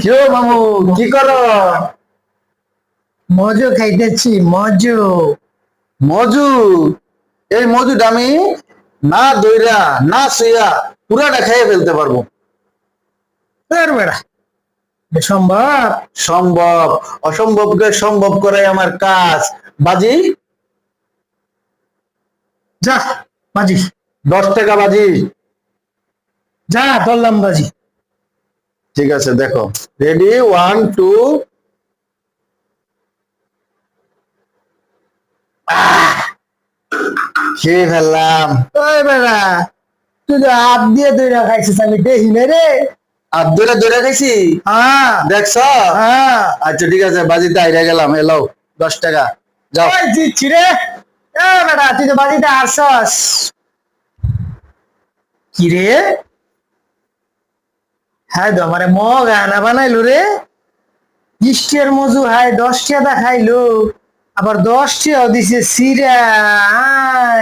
কেউ মামু কি করো? মজু খাইতেছি মজু। মজু? এই মজুটা আমি না দইরা না শুইয়া পুরাটা খেয়ে ফেলতে পারবো। বেড়া সম্ভব? সম্ভব। অসম্ভবকে সম্ভব করাই আমার কাজ। বাজি, যা বাজি, 10 টাকা বাজি। যা ধরলাম বাজি। ঠিক আছে, দেখো। রেডি, 1 2। খেয়ে ফেললাম। ওই বেড়া, তুই তো হাত দিয়ে দইরা খাইছিস, আমি দেখি না রে। আর দৌড়া দৌড়া খাইছি, হ্যাঁ দেখছ? হ্যাঁ। আচ্ছা ঠিক আছে, বাজিতে আইরা গেলাম। এলাও 10 টাকা, যাও। ওই দিচ্ছি রে। এ বেড়া, তুই তো বাজিতে আসছস। কি রে? হ্যাঁ তো আমারে মগ আনা বানাইলো রে। 20 মজু হাই 10 টাকা খাইলো, আবার 10 টাকাও দিছে সিরা।